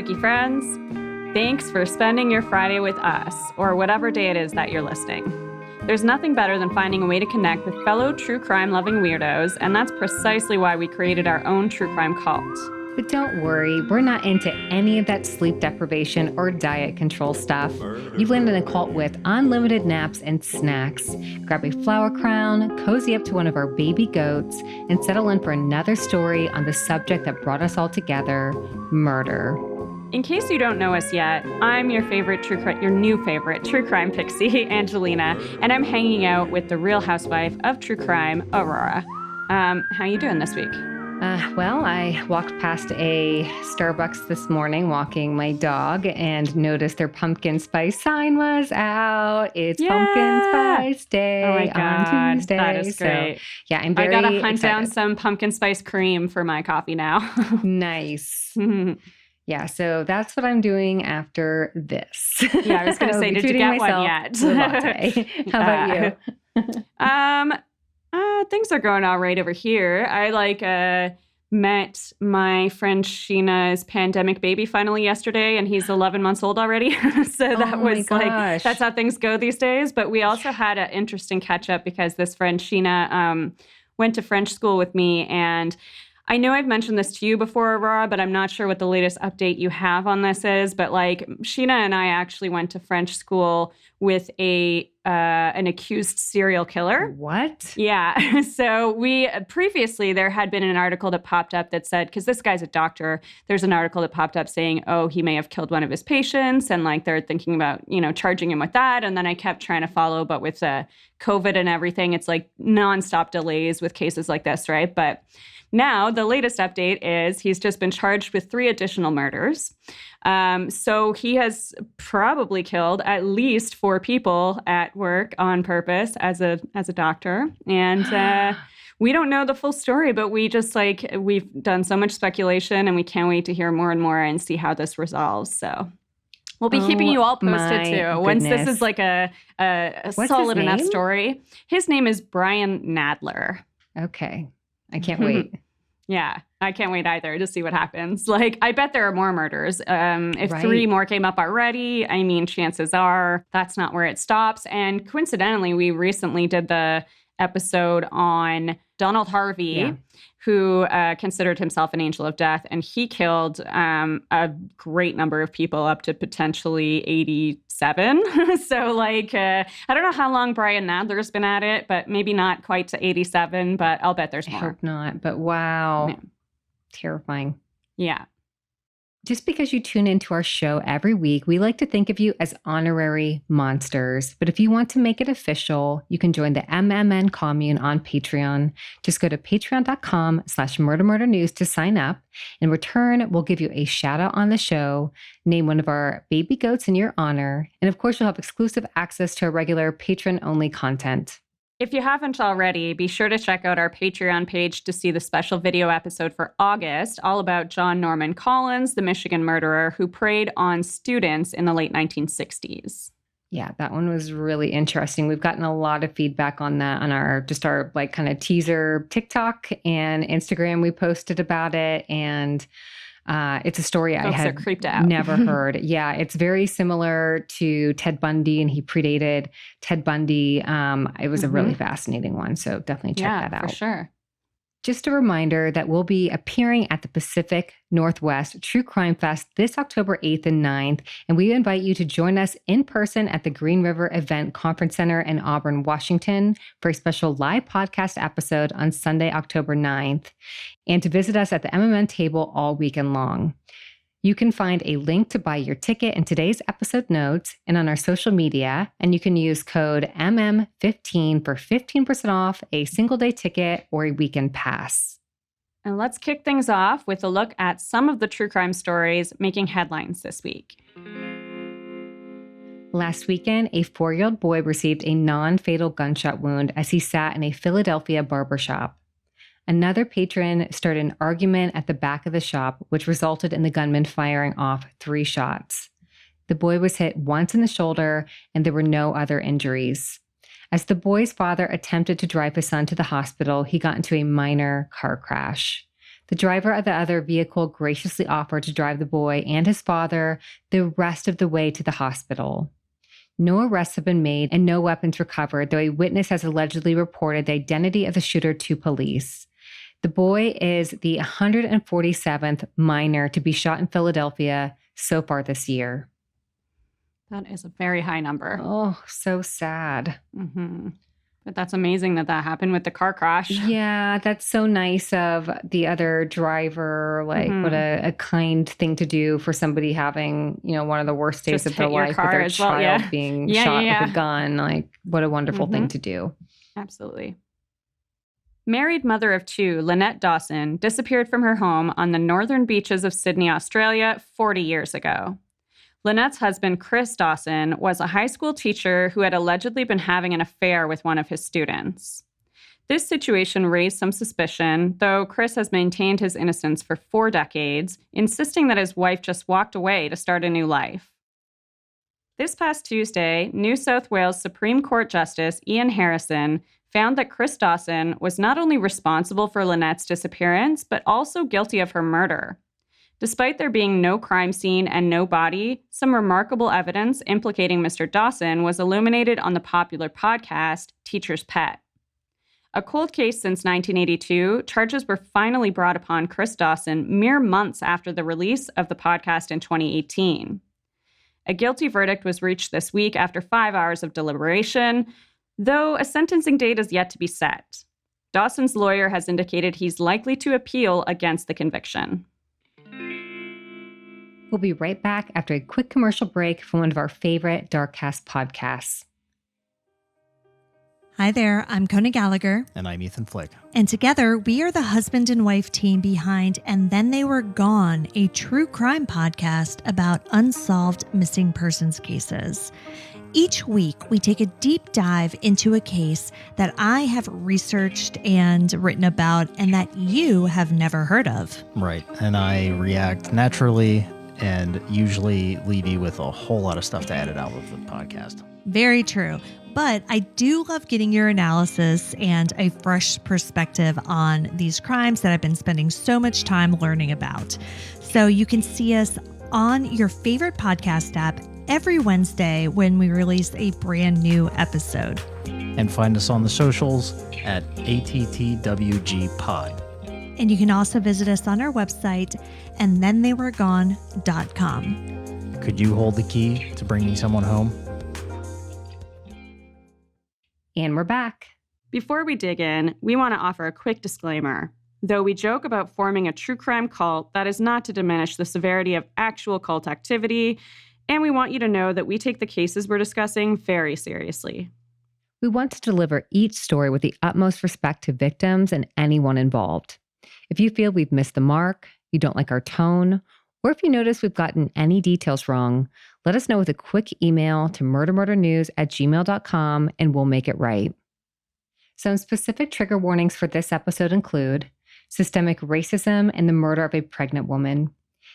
spooky friends. Thanks for spending your Friday with us, or whatever day it is that you're listening. There's nothing better than finding a way to connect with fellow true crime-loving weirdos, and that's precisely why we created our own true crime cult. But don't worry, we're not into any of that sleep deprivation or diet control stuff. You've landed in a cult with unlimited naps and snacks. Grab a flower crown, cozy up to one of our baby goats, and settle in for another story on the subject that brought us all together, murder. In case you don't know us yet, I'm your new favorite true crime pixie, Angelina, and I'm hanging out with the real housewife of true crime, Aurora. How you doing this week? Well, I walked past a Starbucks this morning walking my dog and noticed their pumpkin spice sign was out. It's Pumpkin Spice Day on Tuesday. That is great. So, yeah, I'm very I gotta hunt excited. down some pumpkin spice cream for my coffee now. Nice. Yeah, so that's what I'm doing after this. Yeah, I was going to say, did you get one yet? Latte. How about you? Things are going all right over here. I met my friend Sheena's pandemic baby finally yesterday, and he's 11 months old already. So that was that's how things go these days. But we also had an interesting catch up because this friend Sheena went to French school with me, and I know I've mentioned this to you before, Aurora, but I'm not sure what the latest update you have on this is. But Sheena and I actually went to French school with an accused serial killer. What? Yeah. So previously there had been an article that popped up that said, because this guy's a doctor, there's an article that popped up saying, oh, he may have killed one of his patients. And they're thinking about, charging him with that. And then I kept trying to follow, but with COVID and everything, it's nonstop delays with cases like this, right? But now, the latest update is he's just been charged with 3 additional murders. So he has probably killed at least 4 people at work on purpose as a doctor. And we don't know the full story, but we just we've done so much speculation, and we can't wait to hear more and more and see how this resolves. So we'll be keeping you all posted too. Once this is a solid enough story. His name is Brian Nadler. Okay. I can't wait. Yeah, I can't wait either to see what happens. I bet there are more murders. If 3 more came up already, I mean, chances are that's not where it stops. And coincidentally, we recently did the episode on Donald Harvey, who considered himself an angel of death, and he killed a great number of people, up to potentially 87. So, I don't know how long Brian Nadler's been at it, but maybe not quite to 87, but I'll bet there's more. I hope not, but wow. Yeah. Terrifying. Yeah. Just because you tune into our show every week, we like to think of you as honorary monsters. But if you want to make it official, you can join the MMN commune on Patreon. Just go to patreon.com/murdernews to sign up. In return, we'll give you a shout out on the show, name one of our baby goats in your honor, and of course, you'll have exclusive access to our regular patron-only content. If you haven't already, be sure to check out our Patreon page to see the special video episode for August, all about John Norman Collins, the Michigan murderer who preyed on students in the late 1960s. Yeah, that one was really interesting. We've gotten a lot of feedback on that on our kind of teaser TikTok and Instagram. We posted about it, and it's a story Folks I had creeped out. Never heard. Yeah, it's very similar to Ted Bundy, and he predated Ted Bundy. It was a really fascinating one, so definitely check that out. For sure. Just a reminder that we'll be appearing at the Pacific Northwest True Crime Fest this October 8th and 9th, and we invite you to join us in person at the Green River Event Conference Center in Auburn, Washington, for a special live podcast episode on Sunday, October 9th, and to visit us at the MMN table all weekend long. You can find a link to buy your ticket in today's episode notes and on our social media, and you can use code MM15 for 15% off a single-day ticket or a weekend pass. And let's kick things off with a look at some of the true crime stories making headlines this week. Last weekend, a 4-year-old boy received a non-fatal gunshot wound as he sat in a Philadelphia barbershop. Another patron started an argument at the back of the shop, which resulted in the gunman firing off 3 shots. The boy was hit once in the shoulder, and there were no other injuries. As the boy's father attempted to drive his son to the hospital, he got into a minor car crash. The driver of the other vehicle graciously offered to drive the boy and his father the rest of the way to the hospital. No arrests have been made and no weapons recovered, though a witness has allegedly reported the identity of the shooter to police. The boy is the 147th minor to be shot in Philadelphia so far this year. That is a very high number. Oh, so sad. Mm-hmm. But that's amazing that happened with the car crash. Yeah, that's so nice of the other driver. Like, what a kind thing to do for somebody having, one of the worst days Just of their hit your life car with their as well, child being shot with a gun. Like, what a wonderful thing to do. Absolutely. Married mother of two, Lynette Dawson, disappeared from her home on the northern beaches of Sydney, Australia, 40 years ago. Lynette's husband, Chris Dawson, was a high school teacher who had allegedly been having an affair with one of his students. This situation raised some suspicion, though Chris has maintained his innocence for 4 decades, insisting that his wife just walked away to start a new life. This past Tuesday, New South Wales Supreme Court Justice Ian Harrison found that Chris Dawson was not only responsible for Lynette's disappearance, but also guilty of her murder. Despite there being no crime scene and no body, some remarkable evidence implicating Mr. Dawson was illuminated on the popular podcast, Teacher's Pet. A cold case since 1982, charges were finally brought upon Chris Dawson mere months after the release of the podcast in 2018. A guilty verdict was reached this week after 5 hours of deliberation, though a sentencing date is yet to be set. Dawson's lawyer has indicated he's likely to appeal against the conviction. We'll be right back after a quick commercial break from one of our favorite Darkcast podcasts. Hi there, I'm Kona Gallagher. And I'm Ethan Flick. And together, we are the husband and wife team behind And Then They Were Gone, a true crime podcast about unsolved missing persons cases. Each week, we take a deep dive into a case that I have researched and written about and that you have never heard of. Right. And I react naturally and usually leave you with a whole lot of stuff to edit out of the podcast. Very true. But I do love getting your analysis and a fresh perspective on these crimes that I've been spending so much time learning about. So you can see us on your favorite podcast app every Wednesday when we release a brand new episode. And find us on the socials at ATTWG Pod. And you can also visit us on our website, andthentheyweregone.com. Could you hold the key to bringing someone home? And we're back. Before we dig in, we want to offer a quick disclaimer. Though we joke about forming a true crime cult, that is not to diminish the severity of actual cult activity, and we want you to know that we take the cases we're discussing very seriously. We want to deliver each story with the utmost respect to victims and anyone involved. If you feel we've missed the mark, you don't like our tone, or if you notice we've gotten any details wrong, let us know with a quick email to murdermurdernews@gmail.com and we'll make it right. Some specific trigger warnings for this episode include systemic racism and the murder of a pregnant woman.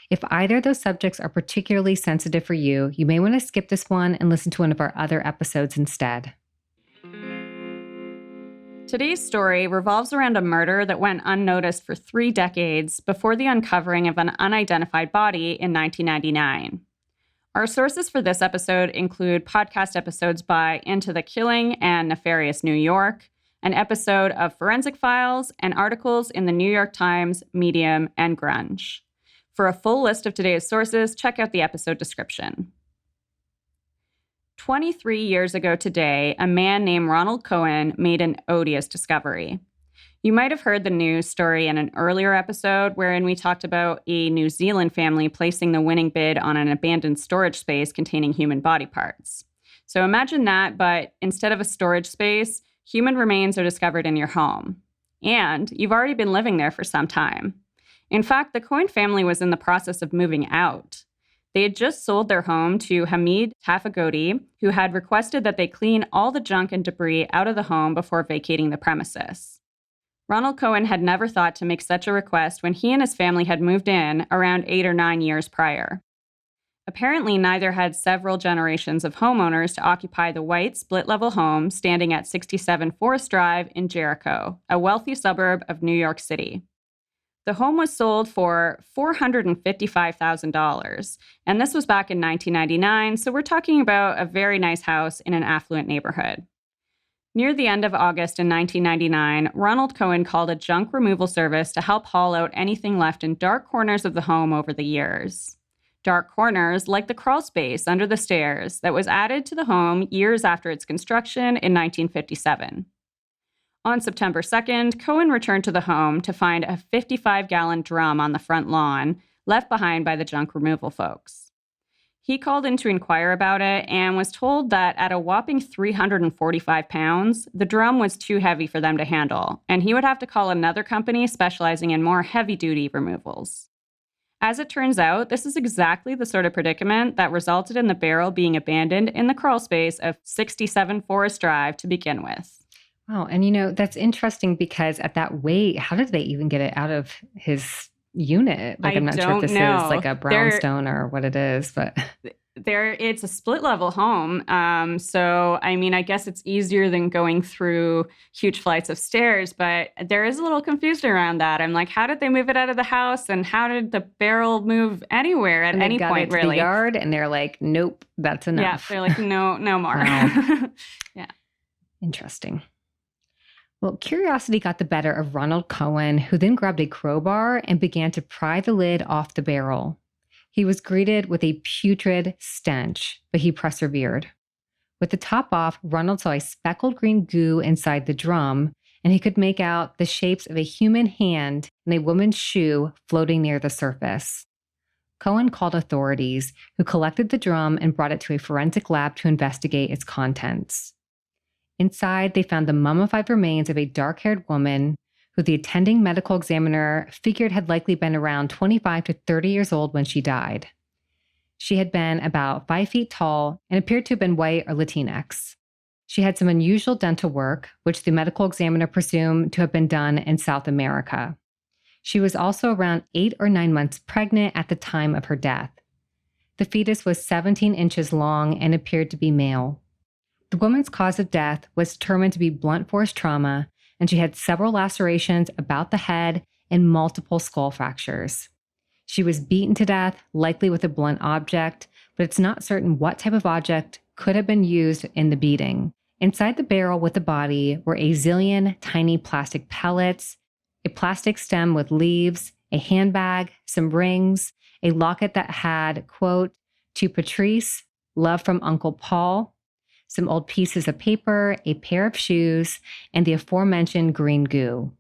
If either of those subjects are particularly sensitive for you, you may want to skip this one and listen to one of our other episodes instead. Today's story revolves around a murder that went unnoticed for 3 decades before the uncovering of an unidentified body in 1999. Our sources for this episode include podcast episodes by Into the Killing and Nefarious New York, an episode of Forensic Files, and articles in the New York Times, Medium, and Grunge. For a full list of today's sources, check out the episode description. 23 years ago today, a man named Ronald Cohen made an odious discovery. You might have heard the news story in an earlier episode wherein we talked about a New Zealand family placing the winning bid on an abandoned storage space containing human body parts. So imagine that, but instead of a storage space, human remains are discovered in your home. And you've already been living there for some time. In fact, the Cohen family was in the process of moving out. They had just sold their home to Hamid Tafagoti, who had requested that they clean all the junk and debris out of the home before vacating the premises. Ronald Cohen had never thought to make such a request when he and his family had moved in around 8 or 9 years prior. Apparently, neither had several generations of homeowners to occupy the white split-level home standing at 67 Forest Drive in Jericho, a wealthy suburb of New York City. The home was sold for $455,000, and this was back in 1999, so we're talking about a very nice house in an affluent neighborhood. Near the end of August in 1999, Ronald Cohen called a junk removal service to help haul out anything left in dark corners of the home over the years. Dark corners like the crawl space under the stairs that was added to the home years after its construction in 1957. On September 2nd, Cohen returned to the home to find a 55-gallon drum on the front lawn, left behind by the junk removal folks. He called in to inquire about it and was told that at a whopping 345 pounds, the drum was too heavy for them to handle, and he would have to call another company specializing in more heavy-duty removals. As it turns out, this is exactly the sort of predicament that resulted in the barrel being abandoned in the crawl space of 67 Forest Drive to begin with. Wow. And that's interesting because at that weight, how did they even get it out of his unit? I'm not sure if this is like a brownstone or what it is, but it's a split level home. So, I guess it's easier than going through huge flights of stairs, but there is a little confusion around that. I'm like, how did they move it out of the house? And how did the barrel move anywhere at any point, really? The yard, and they're like, nope, that's enough. Yeah, they're like, no more. Wow. Yeah. Interesting. Well, curiosity got the better of Ronald Cohen, who then grabbed a crowbar and began to pry the lid off the barrel. He was greeted with a putrid stench, but he persevered. With the top off, Ronald saw a speckled green goo inside the drum, and he could make out the shapes of a human hand and a woman's shoe floating near the surface. Cohen called authorities, who collected the drum and brought it to a forensic lab to investigate its contents. Inside, they found the mummified remains of a dark-haired woman who the attending medical examiner figured had likely been around 25 to 30 years old when she died. She had been about 5 feet tall and appeared to have been white or Latinx. She had some unusual dental work, which the medical examiner presumed to have been done in South America. She was also around 8 or 9 months pregnant at the time of her death. The fetus was 17 inches long and appeared to be male. The woman's cause of death was determined to be blunt force trauma, and she had several lacerations about the head and multiple skull fractures. She was beaten to death, likely with a blunt object, but it's not certain what type of object could have been used in the beating. Inside the barrel with the body were a zillion tiny plastic pellets, a plastic stem with leaves, a handbag, some rings, a locket that had, quote, "To Patrice, love from Uncle Paul," some old pieces of paper, a pair of shoes, and the aforementioned green goo.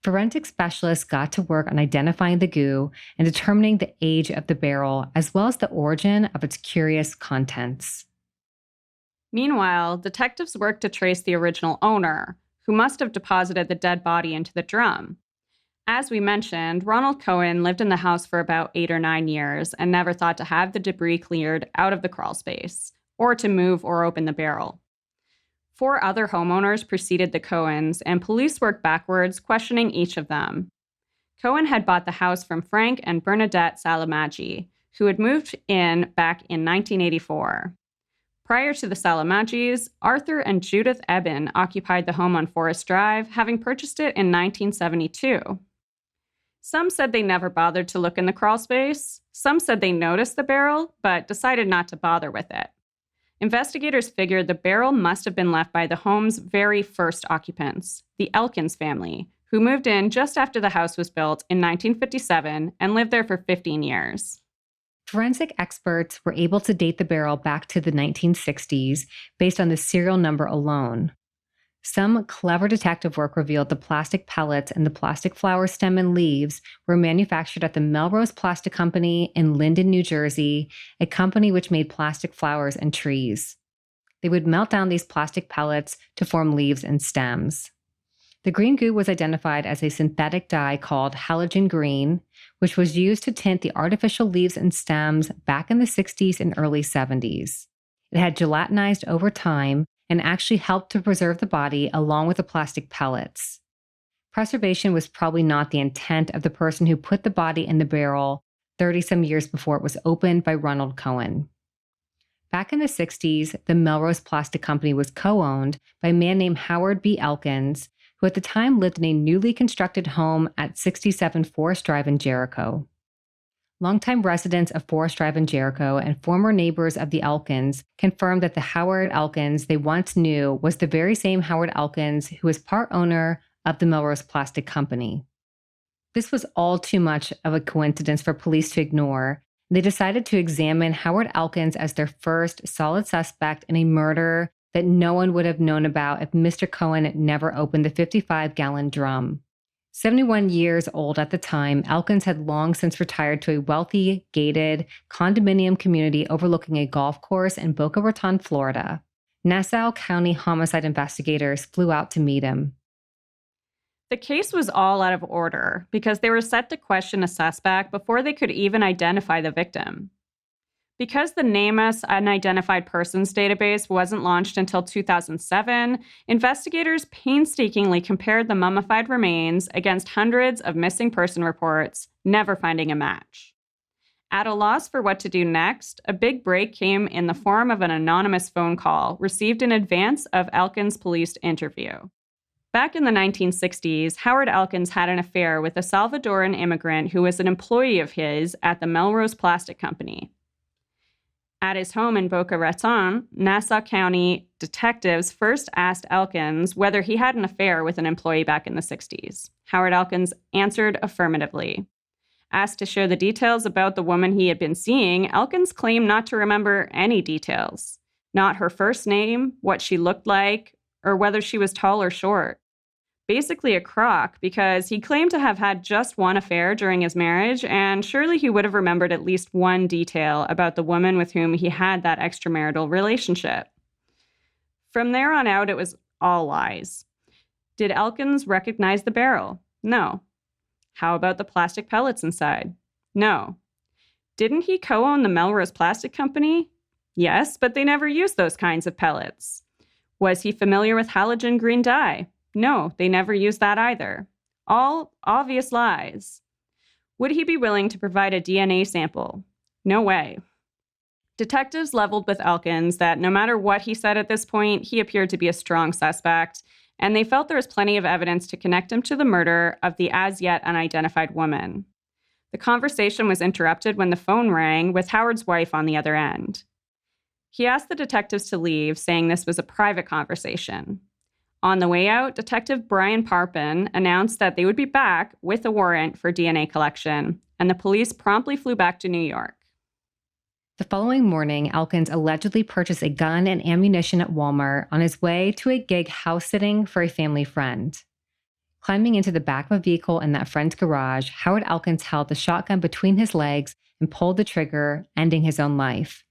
Forensic specialists got to work on identifying the goo and determining the age of the barrel, as well as the origin of its curious contents. Meanwhile, detectives worked to trace the original owner, who must have deposited the dead body into the drum. As we mentioned, Ronald Cohen lived in the house for about 8 or 9 years and never thought to have the debris cleared out of the crawl space, or to move or open the barrel. 4 other homeowners preceded the Cohens, and police worked backwards, questioning each of them. Cohen had bought the house from Frank and Bernadette Salamaggi, who had moved in back in 1984. Prior to the Salamaggis, Arthur and Judith Eben occupied the home on Forest Drive, having purchased it in 1972. Some said they never bothered to look in the crawl space. Some said they noticed the barrel, but decided not to bother with it. Investigators figured the barrel must have been left by the home's very first occupants, the Elkins family, who moved in just after the house was built in 1957 and lived there for 15 years. Forensic experts were able to date the barrel back to the 1960s based on the serial number alone. Some clever detective work revealed the plastic pellets and the plastic flower stem and leaves were manufactured at the Melrose Plastic Company in Linden, New Jersey, a company which made plastic flowers and trees. They would melt down these plastic pellets to form leaves and stems. The green goo was identified as a synthetic dye called halogen green, which was used to tint the artificial leaves and stems back in the 60s and early 70s. It had gelatinized over time and actually helped to preserve the body along with the plastic pellets. Preservation was probably not the intent of the person who put the body in the barrel 30-some years before it was opened by Ronald Cohen. Back in the 60s, the Melrose Plastic Company was co-owned by a man named Howard B. Elkins, who at the time lived in a newly constructed home at 67 Forest Drive in Jericho. Longtime residents of Forest Drive in Jericho and former neighbors of the Elkins confirmed that the Howard Elkins they once knew was the very same Howard Elkins who was part owner of the Melrose Plastic Company. This was all too much of a coincidence for police to ignore. They decided to examine Howard Elkins as their first solid suspect in a murder that no one would have known about if Mr. Cohen never opened the 55-gallon drum. 71 years old at the time, Elkins had long since retired to a wealthy, gated condominium community overlooking a golf course in Boca Raton, Florida. Nassau County homicide investigators flew out to meet him. The case was all out of order because they were set to question a suspect before they could even identify the victim. Because the NamUs Unidentified Persons database wasn't launched until 2007, investigators painstakingly compared the mummified remains against hundreds of missing person reports, never finding a match. At a loss for what to do next, a big break came in the form of an anonymous phone call received in advance of Elkins' police interview. Back in the 1960s, Howard Elkins had an affair with a Salvadoran immigrant who was an employee of his at the Melrose Plastic Company. At his home in Boca Raton, Nassau County detectives first asked Elkins whether he had an affair with an employee back in the 60s. Howard Elkins answered affirmatively. Asked to share the details about the woman he had been seeing, Elkins claimed not to remember any details. Not her first name, what she looked like, or whether she was tall or short. Basically a crock, because he claimed to have had just one affair during his marriage, and surely he would have remembered at least one detail about the woman with whom he had that extramarital relationship. From there on out, it was all lies. Did Elkins recognize the barrel? No. How about the plastic pellets inside? No. Didn't he co-own the Melrose Plastic Company? Yes, but they never used those kinds of pellets. Was he familiar with halogen green dye? No, they never used that either. All obvious lies. Would he be willing to provide a DNA sample? No way. Detectives leveled with Elkins that no matter what he said at this point, he appeared to be a strong suspect, and they felt there was plenty of evidence to connect him to the murder of the as-yet unidentified woman. The conversation was interrupted when the phone rang with Howard's wife on the other end. He asked the detectives to leave, saying this was a private conversation. On the way out, Detective Brian Parpin announced that they would be back with a warrant for DNA collection, and the police promptly flew back to New York. The following morning, Elkins allegedly purchased a gun and ammunition at Walmart on his way to a gig house-sitting for a family friend. Climbing into the back of a vehicle in that friend's garage, Howard Elkins held the shotgun between his legs and pulled the trigger, ending his own life.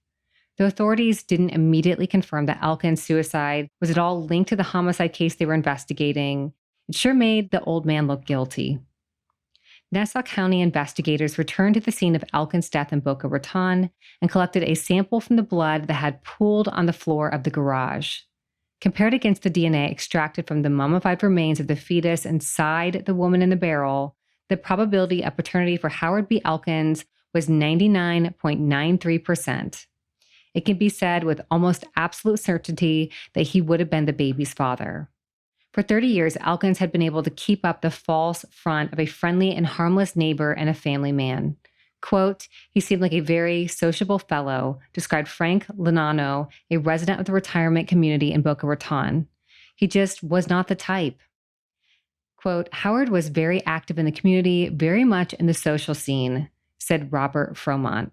The authorities didn't immediately confirm that Elkins' suicide was at all linked to the homicide case they were investigating. It sure made the old man look guilty. Nassau County investigators returned to the scene of Elkins' death in Boca Raton and collected a sample from the blood that had pooled on the floor of the garage. Compared against the DNA extracted from the mummified remains of the fetus inside the woman in the barrel, the probability of paternity for Howard B. Elkins was 99.93%. It can be said with almost absolute certainty that he would have been the baby's father. For 30 years, Elkins had been able to keep up the false front of a friendly and harmless neighbor and a family man. Quote, he seemed like a very sociable fellow, described Frank Lanano, a resident of the retirement community in Boca Raton. He just was not the type. Quote, Howard was very active in the community, very much in the social scene, said Robert Fromont.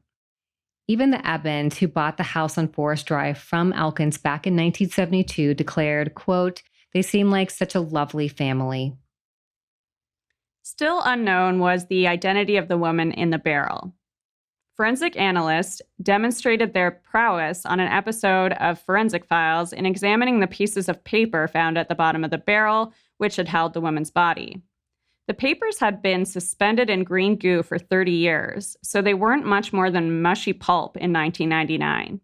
Even the Ebbins, who bought the house on Forest Drive from Elkins back in 1972, declared, quote, they seem like such a lovely family. Still unknown was the identity of the woman in the barrel. Forensic analysts demonstrated their prowess on an episode of Forensic Files in examining the pieces of paper found at the bottom of the barrel, which had held the woman's body. The papers had been suspended in green goo for 30 years, so they weren't much more than mushy pulp in 1999.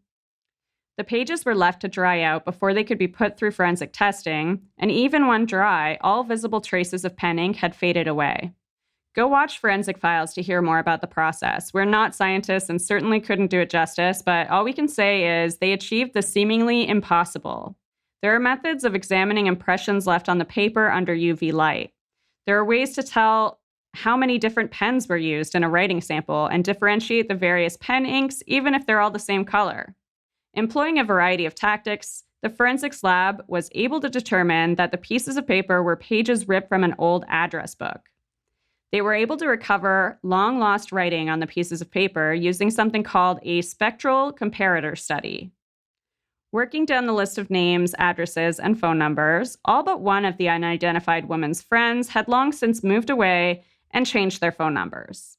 The pages were left to dry out before they could be put through forensic testing, and even when dry, all visible traces of pen ink had faded away. Go watch Forensic Files to hear more about the process. We're not scientists and certainly couldn't do it justice, but all we can say is they achieved the seemingly impossible. There are methods of examining impressions left on the paper under UV light. There are ways to tell how many different pens were used in a writing sample and differentiate the various pen inks, even if they're all the same color. Employing a variety of tactics, the forensics lab was able to determine that the pieces of paper were pages ripped from an old address book. They were able to recover long-lost writing on the pieces of paper using something called a spectral comparator study. Working down the list of names, addresses, and phone numbers, all but one of the unidentified woman's friends had long since moved away and changed their phone numbers.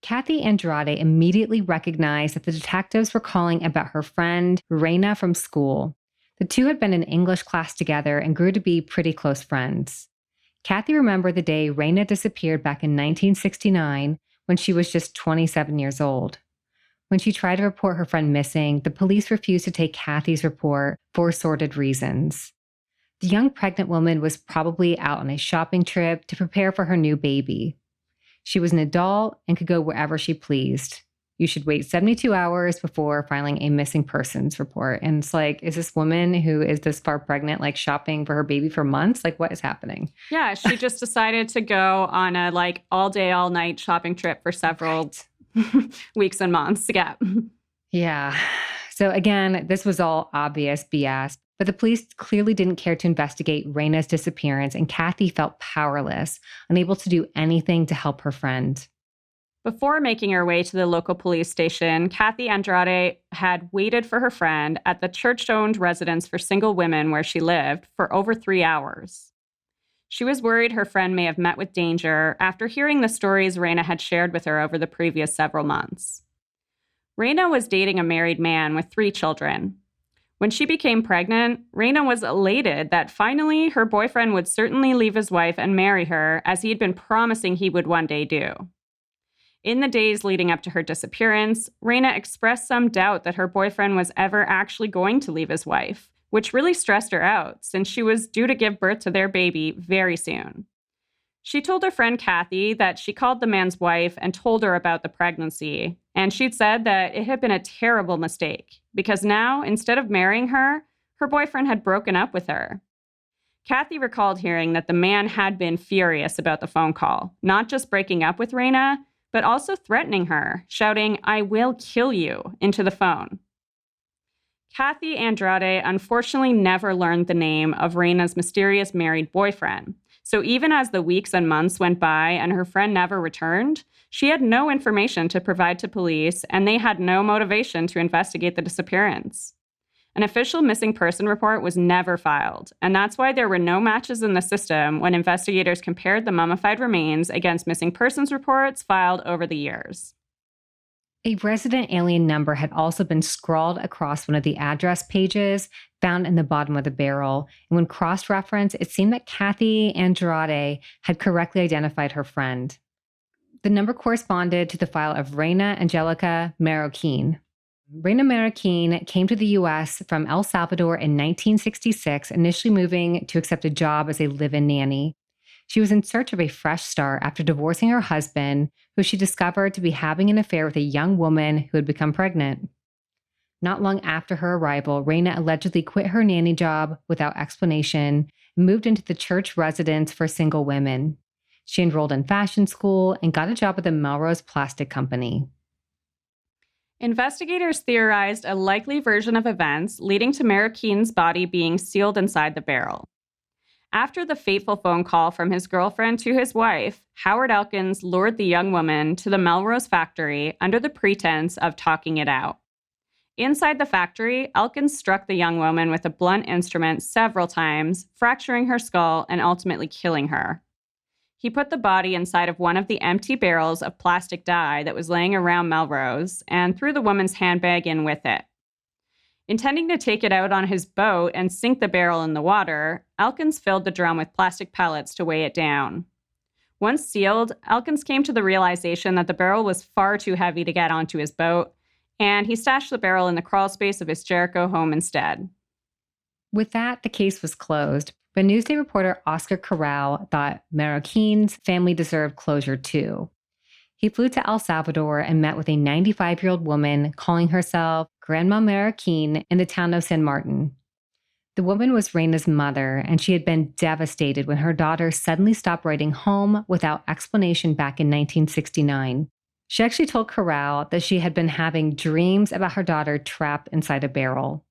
Kathy Andrade immediately recognized that the detectives were calling about her friend, Reyna, from school. The two had been in English class together and grew to be pretty close friends. Kathy remembered the day Reyna disappeared back in 1969 when she was just 27 years old. When she tried to report her friend missing, the police refused to take Kathy's report for sordid reasons. The young pregnant woman was probably out on a shopping trip to prepare for her new baby. She was an adult and could go wherever she pleased. You should wait 72 hours before filing a missing persons report. And it's like, is this woman who is this far pregnant, like shopping for her baby for months? Like, what is happening? Yeah, she just decided to go on a like all day, all night shopping trip for several weeks and months. Yeah. Yeah. So again, this was all obvious BS, but the police clearly didn't care to investigate Reyna's disappearance, and Kathy felt powerless, unable to do anything to help her friend. Before making her way to the local police station, Kathy Andrade had waited for her friend at the church-owned residence for single women where she lived for over 3 hours. She was worried her friend may have met with danger after hearing the stories Reyna had shared with her over the previous several months. Reyna was dating a married man with 3 children. When she became pregnant, Reyna was elated that finally her boyfriend would certainly leave his wife and marry her, as he had been promising he would one day do. In the days leading up to her disappearance, Reyna expressed some doubt that her boyfriend was ever actually going to leave his wife, which really stressed her out since she was due to give birth to their baby very soon. She told her friend Kathy that she called the man's wife and told her about the pregnancy, and she'd said that it had been a terrible mistake because now, instead of marrying her, her boyfriend had broken up with her. Kathy recalled hearing that the man had been furious about the phone call, not just breaking up with Reyna, but also threatening her, shouting, "I will kill you," into the phone. Kathy Andrade unfortunately never learned the name of Reyna's mysterious married boyfriend. So even as the weeks and months went by and her friend never returned, she had no information to provide to police, and they had no motivation to investigate the disappearance. An official missing person report was never filed, and that's why there were no matches in the system when investigators compared the mummified remains against missing persons reports filed over the years. A resident alien number had also been scrawled across one of the address pages found in the bottom of the barrel, and when cross-referenced, it seemed that Kathy Andrade had correctly identified her friend. The number corresponded to the file of Reyna Angélica Marroquín. Reyna Marroquín came to the U.S. from El Salvador in 1966, initially moving to accept a job as a live-in nanny. She was in search of a fresh start after divorcing her husband, who she discovered to be having an affair with a young woman who had become pregnant. Not long after her arrival, Reyna allegedly quit her nanny job without explanation and moved into the church residence for single women. She enrolled in fashion school and got a job at the Melrose Plastic Company. Investigators theorized a likely version of events leading to Marroquín's body being sealed inside the barrel. After the fateful phone call from his girlfriend to his wife, Howard Elkins lured the young woman to the Melrose factory under the pretense of talking it out. Inside the factory, Elkins struck the young woman with a blunt instrument several times, fracturing her skull and ultimately killing her. He put the body inside of one of the empty barrels of plastic dye that was laying around Melrose and threw the woman's handbag in with it. Intending to take it out on his boat and sink the barrel in the water, Elkins filled the drum with plastic pellets to weigh it down. Once sealed, Elkins came to the realization that the barrel was far too heavy to get onto his boat, and he stashed the barrel in the crawlspace of his Jericho home instead. With that, the case was closed, but Newsday reporter Oscar Corral thought Marroquín's family deserved closure too. He flew to El Salvador and met with a 95-year-old woman calling herself Grandma Marroquín in the town of San Martin. The woman was Reyna's mother, and she had been devastated when her daughter suddenly stopped writing home without explanation back in 1969. She actually told Corral that she had been having dreams about her daughter trapped inside a barrel.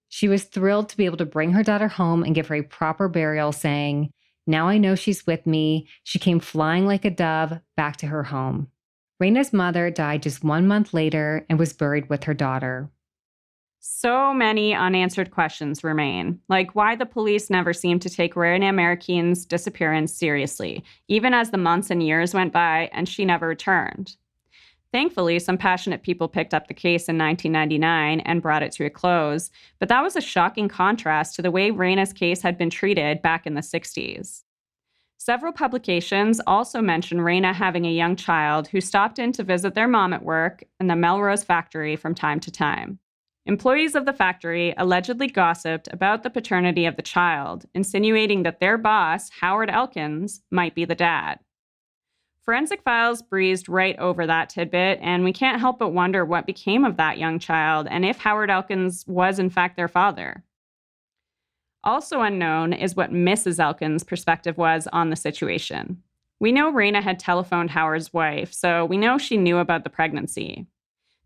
She was thrilled to be able to bring her daughter home and give her a proper burial, saying, "Now I know she's with me. She came flying like a dove back to her home." Reyna's mother died just 1 month later and was buried with her daughter. So many unanswered questions remain, like why the police never seemed to take Reyna Marroquín's disappearance seriously, even as the months and years went by and she never returned. Thankfully, some passionate people picked up the case in 1999 and brought it to a close, but that was a shocking contrast to the way Reyna's case had been treated back in the 60s. Several publications also mention Reyna having a young child who stopped in to visit their mom at work in the Melrose factory from time to time. Employees of the factory allegedly gossiped about the paternity of the child, insinuating that their boss, Howard Elkins, might be the dad. Forensic Files breezed right over that tidbit, and we can't help but wonder what became of that young child and if Howard Elkins was in fact their father. Also unknown is what Mrs. Elkins' perspective was on the situation. We know Reyna had telephoned Howard's wife, so we know she knew about the pregnancy.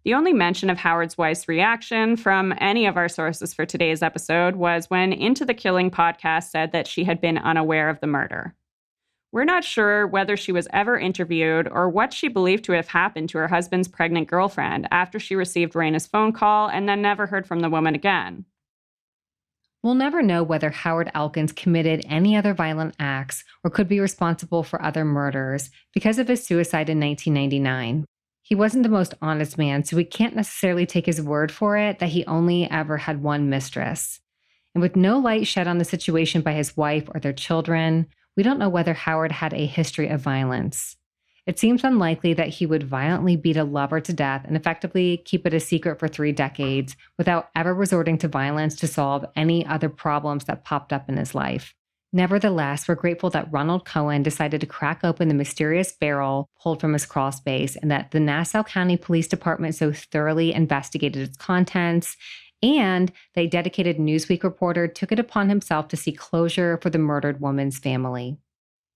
The only mention of Howard's wife's reaction from any of our sources for today's episode was when Into the Killing podcast said that she had been unaware of the murder. We're not sure whether she was ever interviewed or what she believed to have happened to her husband's pregnant girlfriend after she received Reyna's phone call and then never heard from the woman again. We'll never know whether Howard Elkins committed any other violent acts or could be responsible for other murders because of his suicide in 1999. He wasn't the most honest man, so we can't necessarily take his word for it that he only ever had one mistress. And with no light shed on the situation by his wife or their children, we don't know whether Howard had a history of violence. It seems unlikely that he would violently beat a lover to death and effectively keep it a secret for 3 decades without ever resorting to violence to solve any other problems that popped up in his life. Nevertheless, we're grateful that Ronald Cohen decided to crack open the mysterious barrel pulled from his crawlspace and that the Nassau County Police Department so thoroughly investigated its contents, and that a dedicated Newsweek reporter took it upon himself to seek closure for the murdered woman's family.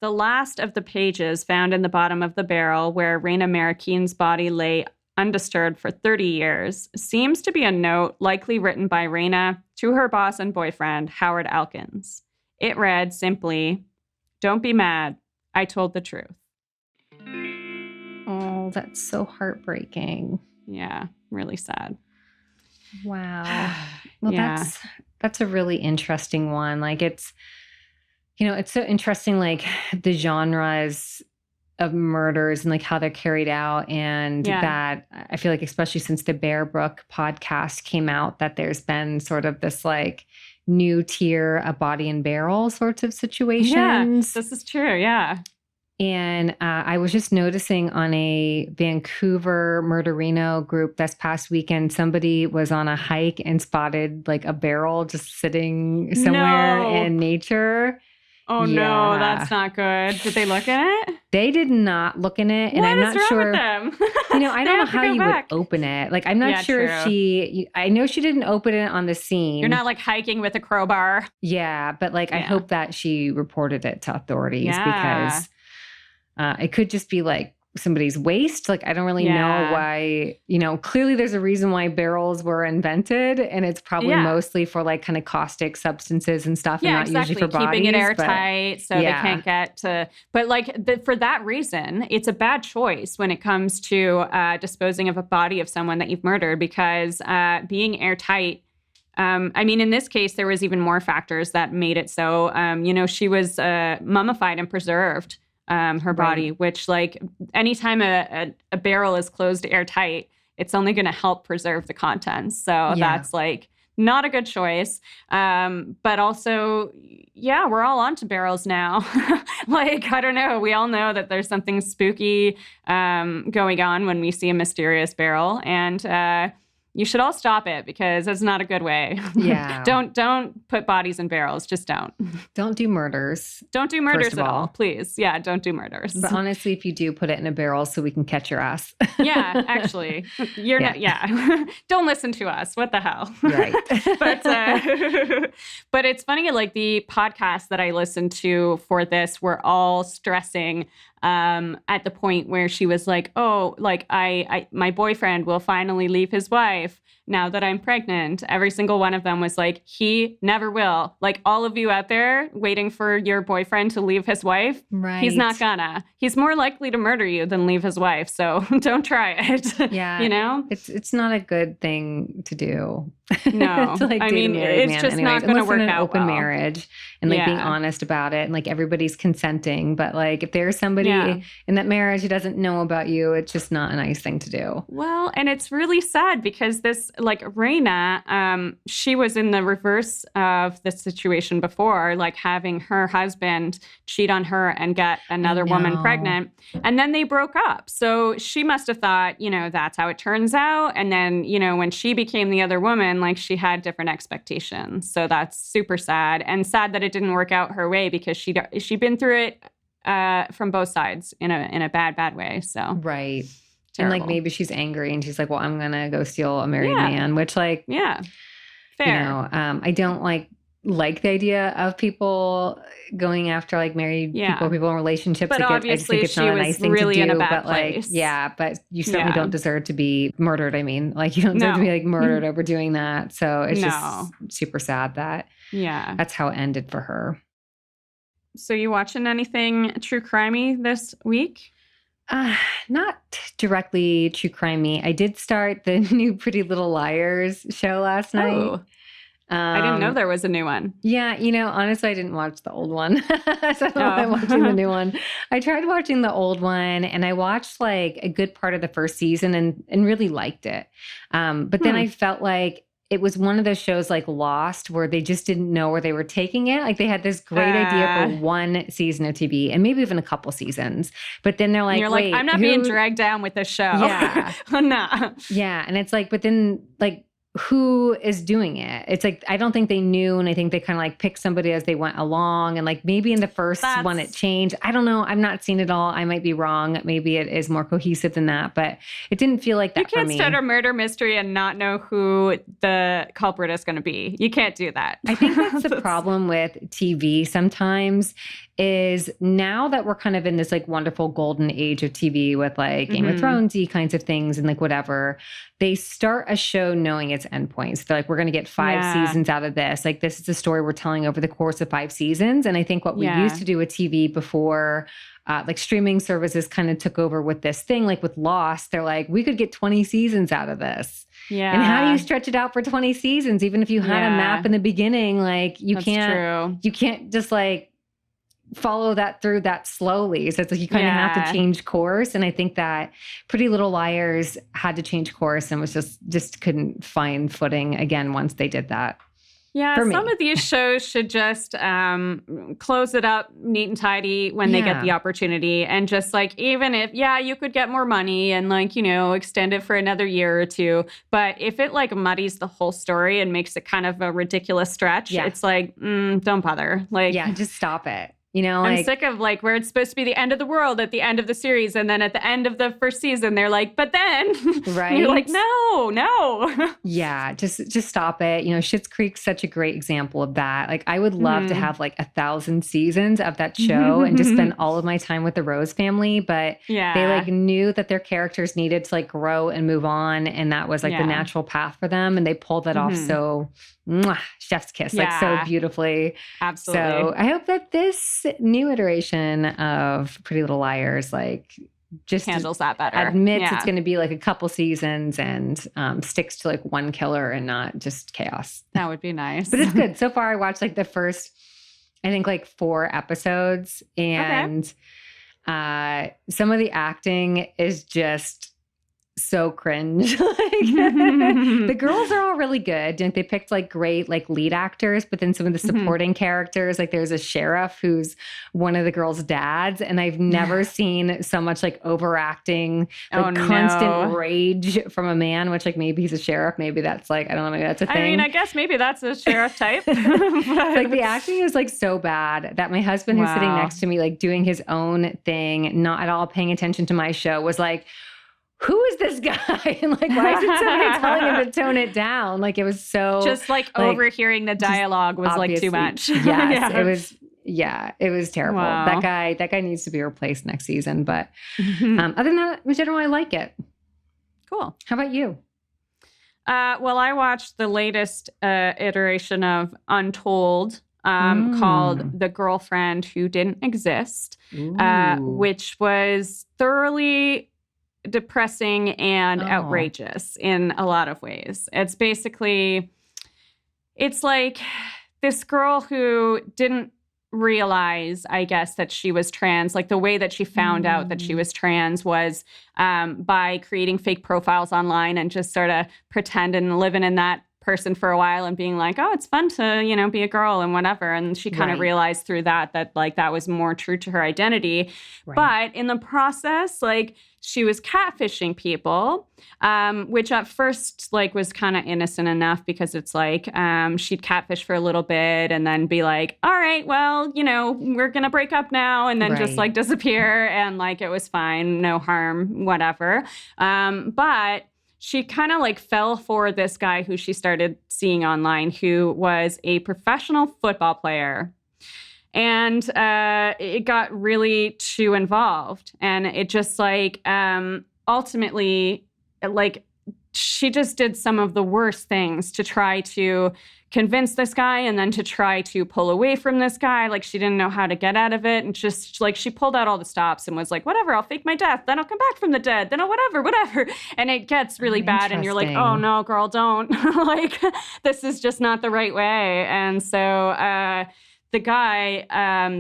The last of the pages found in the bottom of the barrel where Reyna Marroquín's body lay undisturbed for 30 years seems to be a note likely written by Reyna to her boss and boyfriend, Howard Elkins. It read simply, "Don't be mad. I told the truth." Oh, that's so heartbreaking. Yeah, really sad. Wow. Well, Yeah. that's a really interesting one. Like it's so interesting, like the genres of murders and like how they're carried out. And that I feel like, especially since the Bear Brook podcast came out, that there's been sort of this like new tier, a body and barrel sorts of situations. Yeah, this is true. Yeah. And I was just noticing on a Vancouver Murderino group this past weekend, somebody was on a hike and spotted like a barrel just sitting somewhere in nature. Oh no, that's not good. Did they look in it? They did not look in it, and What I'm is not wrong sure. with them? I don't know how you back. would open it. Like, I'm not sure true. if I know she didn't open it on the scene. You're not like hiking with a crowbar. Yeah, but like I hope that she reported it to authorities because it could just be like somebody's waste. Like, I don't really know why, clearly there's a reason why barrels were invented, and it's probably mostly for like kind of caustic substances and stuff, and not usually for bodies. Keeping it airtight so they can't get to, but like for that reason, it's a bad choice when it comes to disposing of a body of someone that you've murdered, because being airtight, I mean, in this case, there was even more factors that made it so, she was mummified and preserved. Her body, which like anytime a barrel is closed airtight, it's only going to help preserve the contents. So that's like not a good choice. But also, we're all onto barrels now. Like, I don't know. We all know that there's something spooky going on when we see a mysterious barrel. And You should all stop it because it's not a good way. Yeah. Don't put bodies in barrels. Just don't. Don't do murders. Don't do murders at all, please. Yeah, don't do murders. But honestly, if you do, put it in a barrel so we can catch your ass. Yeah, actually. Don't listen to us. What the hell? Right. But it's funny, like the podcasts that I listened to for this were all stressing at the point where she was like, oh, like my boyfriend will finally leave his wife now that I'm pregnant. Every single one of them was like, he never will. Like all of you out there waiting for your boyfriend to leave his wife, right. He's not gonna. He's more likely to murder you than leave his wife. So don't try it. Yeah. You know? It's not a good thing to do. No. To, like, I date mean, a married it's man just anyways, not going to unless work in an out open well. marriage and like being honest about it and like everybody's consenting. But like if there's somebody in that marriage who doesn't know about you, it's just not a nice thing to do. Well, and it's really sad because this, like Reyna, she was in the reverse of the situation before, like having her husband cheat on her and get another woman pregnant. And then they broke up. So she must have thought, you know, that's how it turns out. And then, you know, when she became the other woman, like she had different expectations. So that's super sad, and sad that it didn't work out her way because she'd been through it from both sides in a bad way. So right. Terrible. And like maybe she's angry and she's like, well, I'm gonna go steal a married man, which like fair. You know, I don't like the idea of people going after like married people in relationships. But like, obviously I just think it's not a nice thing really to do. in a bad but place. like, but you certainly don't deserve to be murdered. I mean, like you don't deserve to be like murdered over doing that. So it's just super sad that that's how it ended for her. So you watching anything true crimey this week? Not directly true crimey. I did start the new Pretty Little Liars show last night. Oh. I didn't know there was a new one. Yeah, you know, honestly, I didn't watch the old one. So I don't know why I'm watching the new one. I tried watching the old one and I watched like a good part of the first season and really liked it. But then I felt like it was one of those shows like Lost where they just didn't know where they were taking it. Like they had this great idea for one season of TV and maybe even a couple seasons. But then they're like, you're like, I'm not being dragged down with this show. Yeah. No. Yeah. And it's like, but then like, who is doing it? It's like, I don't think they knew. And I think they kind of like picked somebody as they went along. And like maybe in the first one it changed. I don't know. I've not seen it all. I might be wrong. Maybe it is more cohesive than that, but it didn't feel like that for me. You can't start a murder mystery and not know who the culprit is going to be. You can't do that. I think that's the problem with TV sometimes is now that we're kind of in this like wonderful golden age of TV with like Game of Thrones-y kinds of things and like whatever, they start a show knowing its endpoints. They're like, we're going to get 5 seasons out of this. Like this is a story we're telling over the course of 5 seasons. And I think what we used to do with TV before like streaming services kind of took over with this thing, like with Lost, they're like, we could get 20 seasons out of this. Yeah. And how do you stretch it out for 20 seasons? Even if you had a map in the beginning, like you can't just like follow that through that slowly. So it's like you kind of have to change course. And I think that Pretty Little Liars had to change course and was just couldn't find footing again once they did that. Yeah, some of these shows should just close it up neat and tidy when they get the opportunity. And just like, even if, you could get more money and like, you know, extend it for another year or two. But if it like muddies the whole story and makes it kind of a ridiculous stretch, it's like, don't bother. Like, just stop it. You know, I'm sick of like where it's supposed to be the end of the world at the end of the series. And then at the end of the first season, they're like, but then, right? You're like, no. Yeah, just stop it. You know, Schitt's Creek's such a great example of that. Like I would love to have like 1,000 seasons of that show and just spend all of my time with the Rose family. But they like knew that their characters needed to like grow and move on. And that was like the natural path for them. And they pulled that off so chef's kiss, like so beautifully. Absolutely. So I hope that this new iteration of Pretty Little Liars, like just handles that better. Admits it's going to be like a couple seasons and sticks to like one killer and not just chaos. That would be nice. But it's good. So far, I watched like the first, I think like 4 episodes and some of the acting is just so cringe. The girls are all really good. They picked like great like lead actors, but then some of the supporting characters, like there's a sheriff who's one of the girls' dads, and I've never seen so much like overacting, like constant rage from a man, which like maybe he's a sheriff, maybe that's like, I don't know, maybe that's a thing. I mean, I guess maybe that's a sheriff type. Like the acting is like so bad that my husband who's sitting next to me, like doing his own thing, not at all paying attention to my show, was like, who is this guy? And like, why is somebody telling him to tone it down? Like it was so just like overhearing the dialogue was like too much. Yes, it was. Yeah, it was terrible. Wow. That guy needs to be replaced next season. But other than that, in general, I like it. Cool. How about you? Well, I watched the latest iteration of Untold called The Girlfriend Who Didn't Exist, which was thoroughly depressing and outrageous in a lot of ways. It's basically, it's like this girl who didn't realize, I guess, that she was trans. Like the way that she found out that she was trans was by creating fake profiles online and just sort of pretending living in that person for a while and being like, oh, it's fun to, you know, be a girl and whatever. And she kind of realized through that like that was more true to her identity. Right. But in the process, like she was catfishing people, which at first like was kind of innocent enough because it's like she'd catfish for a little bit and then be like, all right, well, you know, we're going to break up now, and then just like disappear, and like it was fine, no harm, whatever. But she kind of like fell for this guy who she started seeing online, who was a professional football player. And it got really too involved. And it just like ultimately, like she just did some of the worst things to try to convince this guy and then to try to pull away from this guy. Like she didn't know how to get out of it. And just like she pulled out all the stops and was like, whatever, I'll fake my death. Then I'll come back from the dead. Then I'll whatever. And it gets really bad. And you're like, oh no, girl, don't. Like this is just not the right way. And so the guy,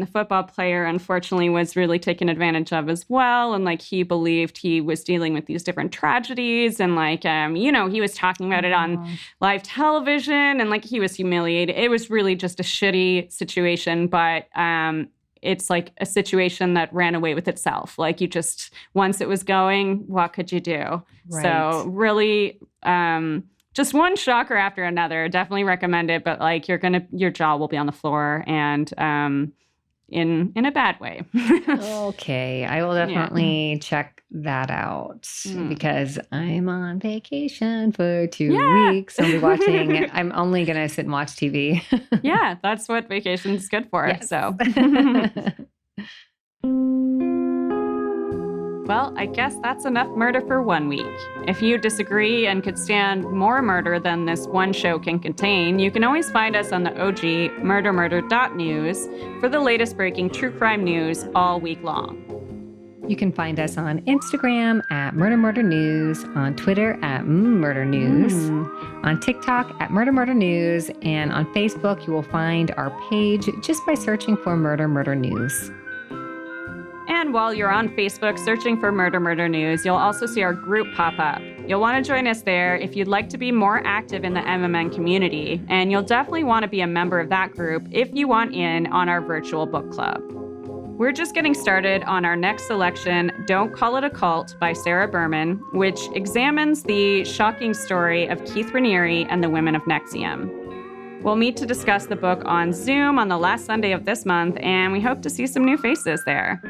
the football player, unfortunately, was really taken advantage of as well. And like he believed he was dealing with these different tragedies. And like, you know, he was talking about it on live television, and like he was humiliated. It was really just a shitty situation. But it's like a situation that ran away with itself. Like you just, once it was going, what could you do? Right. So really, just one shocker after another. Definitely recommend it, but like your jaw will be on the floor, and in a bad way. Okay, I will definitely check that out because I'm on vacation for 2 weeks. I'll be watching. I'm only gonna sit and watch TV. Yeah, that's what vacation's good for. Yes. So. Well, I guess that's enough murder for 1 week. If you disagree and could stand more murder than this one show can contain, you can always find us on the OG murdermurder.news for the latest breaking true crime news all week long. You can find us on Instagram at Murder Murder News, on Twitter at Murder News, on TikTok at Murder Murder News, and on Facebook you will find our page just by searching for Murder Murder News. And while you're on Facebook searching for Murder Murder News, you'll also see our group pop up. You'll want to join us there if you'd like to be more active in the MMN community, and you'll definitely want to be a member of that group if you want in on our virtual book club. We're just getting started on our next selection, Don't Call It a Cult by Sarah Berman, which examines the shocking story of Keith Raniere and the women of NXIVM. We'll meet to discuss the book on Zoom on the last Sunday of this month, and we hope to see some new faces there.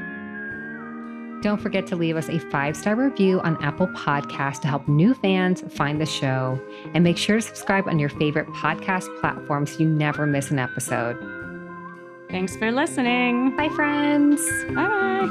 Don't forget to leave us a 5-star review on Apple Podcasts to help new fans find the show. And make sure to subscribe on your favorite podcast platform so you never miss an episode. Thanks for listening. Bye, friends. Bye-bye.